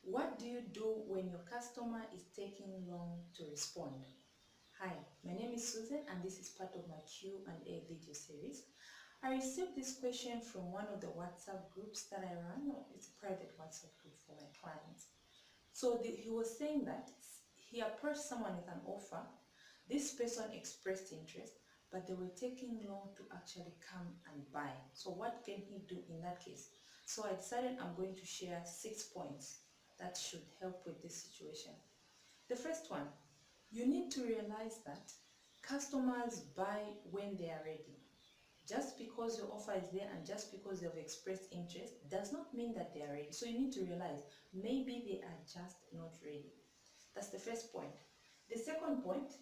What do you do when your customer is taking long to respond? Hi, my name is Susan and this is part of my Q&A video series. I received this question from one of the WhatsApp groups that I run. No, it's a private WhatsApp group for my clients. So he was saying that he approached someone with an offer. This person expressed interest, but they were taking long to actually come and buy. So what can he do in that case? So I decided I'm going to share 6 points that should help with this situation. The first one, you need to realize that customers buy when they are ready. Just because your offer is there and just because they've expressed interest does not mean that they are ready. So you need to realize maybe they are just not ready. That's the first point. The second point,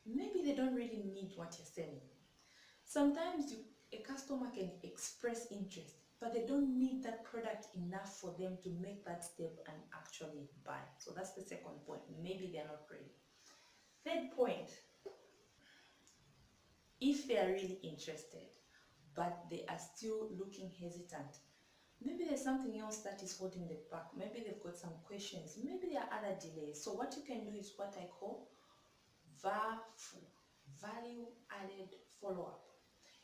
maybe they don't really need what you're selling. Sometimes a customer can express interest, but they don't need that product enough for them to make that step and actually buy. So that's the second point. Maybe they're not ready. Third point, if they are really interested, but they are still looking hesitant, maybe there's something else that is holding them back. Maybe they've got some questions. Maybe there are other delays. So what you can do is what I call VAFU, value added follow-up.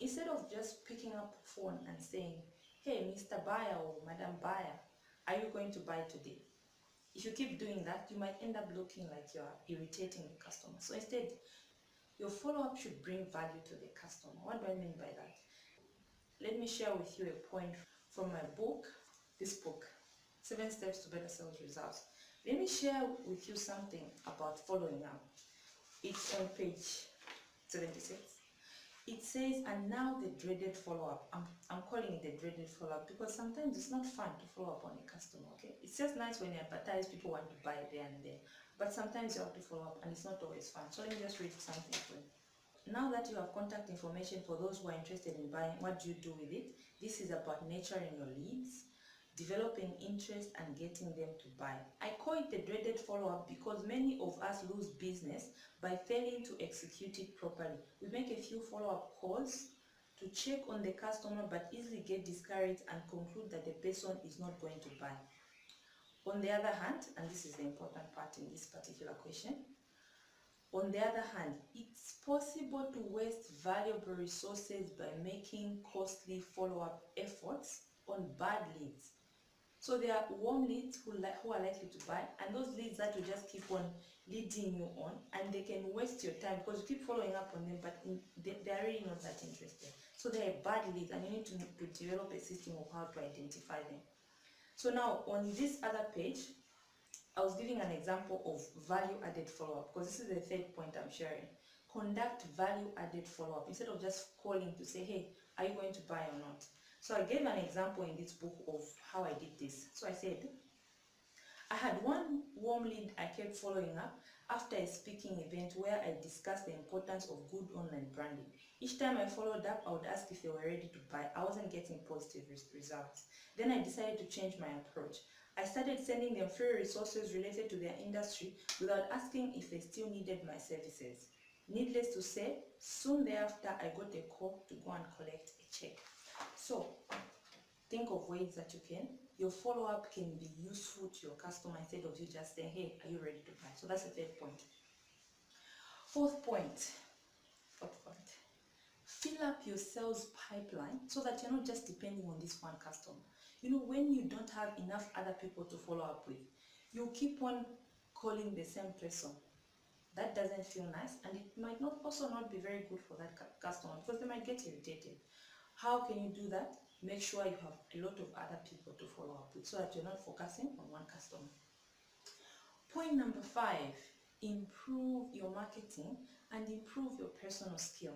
Instead of just picking up the phone and saying, hey, Mr. Buyer or Madam Buyer, are you going to buy today? If you keep doing that, you might end up looking like you're irritating the customer. So instead, your follow-up should bring value to the customer. What do I mean by that? Let me share with you a point from my book, this book, 7 Steps to Better Sales Results. Let me share with you something about following up. It's on page 76. It says, and now the dreaded follow-up. I'm calling it the dreaded follow-up because sometimes it's not fun to follow up on a customer, okay? It's just nice when you advertise, people want to buy there and there. But sometimes you have to follow up and it's not always fun. So let me just read something for you. Now that you have contact information for those who are interested in buying, what do you do with it? This is about nurturing your leads, developing interest and getting them to buy. I call it the dreaded follow-up because many of us lose business by failing to execute it properly. We make a few follow-up calls to check on the customer but easily get discouraged and conclude that the person is not going to buy. On the other hand, and this is the important part in this particular question, on the other hand, it's possible to waste valuable resources by making costly follow-up efforts on bad leads. So there are warm leads who are likely to buy, and those leads that will just keep on leading you on, and they can waste your time because you keep following up on them, but they are really not that interested. So they are bad leads, and you need to develop a system of how to identify them. So now on this other page, I was giving an example of value-added follow-up because this is the third point I'm sharing. Conduct value-added follow-up instead of just calling to say, hey, are you going to buy or not? So I gave an example in this book of how I did this. So I said, I had one warm lead I kept following up after a speaking event where I discussed the importance of good online branding. Each time I followed up, I would ask if they were ready to buy. I wasn't getting positive results. Then I decided to change my approach. I started sending them free resources related to their industry without asking if they still needed my services. Needless to say, soon thereafter, I got a call to go and collect a check. So, think of ways that your follow-up can be useful to your customer instead of you just saying, hey, are you ready to buy? So that's the third point. Fourth point, fill up your sales pipeline so that you're not just depending on this one customer. You know, when you don't have enough other people to follow up with, you keep on calling the same person. That doesn't feel nice, and it might also not be very good for that customer because they might get irritated. How can you do that? Make sure you have a lot of other people to follow up with so that you're not focusing on one customer. Point number 5, improve your marketing and improve your personal skill.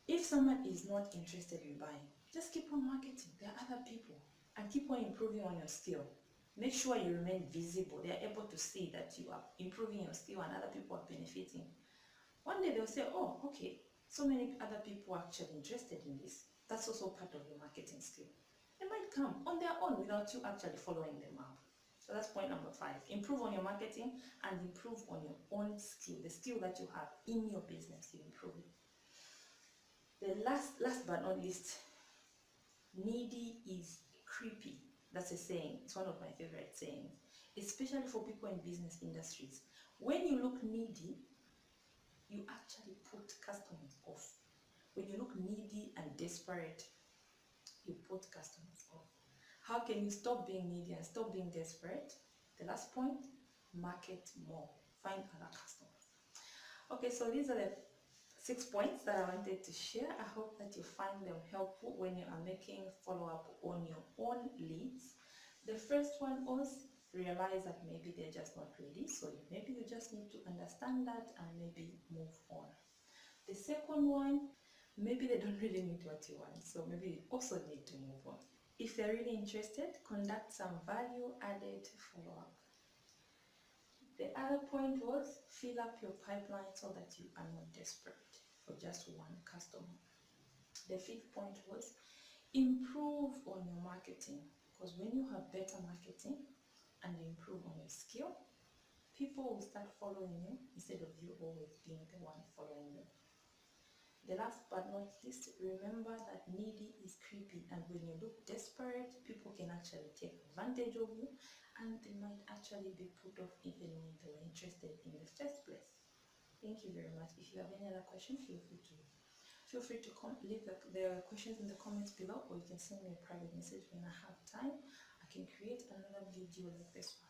If someone is not interested in buying, just keep on marketing. There are other people, and keep on improving on your skill. Make sure you remain visible. They are able to see that you are improving your skill and other people are benefiting. One day they'll say, oh, okay, so many other people are actually interested in this. That's also part of your marketing skill. They might come on their own without you actually following them up. So that's point number 5. Improve on your marketing and improve on your own skill. The skill that you have in your business, you improve it. The last but not least, needy is creepy. That's a saying. It's one of my favorite sayings, especially for people in business industries. When you look needy, you actually put customers off. When you look needy and desperate, you put customers off. How can you stop being needy and stop being desperate? The last point, market more. Find other customers. Okay, so these are the 6 points that I wanted to share. I hope that you find them helpful when you are making follow-up on your own leads. The first one was realize that maybe they're just not ready, so maybe you just need to understand that and maybe move on. The second one, maybe they don't really need what you want, so maybe you also need to move on. If they're really interested, conduct some value-added follow-up. The other point was fill up your pipeline so that you are not desperate for just one customer. The fifth point was improve on your marketing, because when you have better marketing and you improve on your skill, people will start following you instead of you always being the one following them. The last but not least, remember that needy is creepy, and when you look desperate, people can actually take advantage of you and they might actually be put off even when they were interested in the first place. Thank you very much. If you have any other questions, feel free to leave the questions in the comments below, or you can send me a private message when I have time. I can create another video like this one.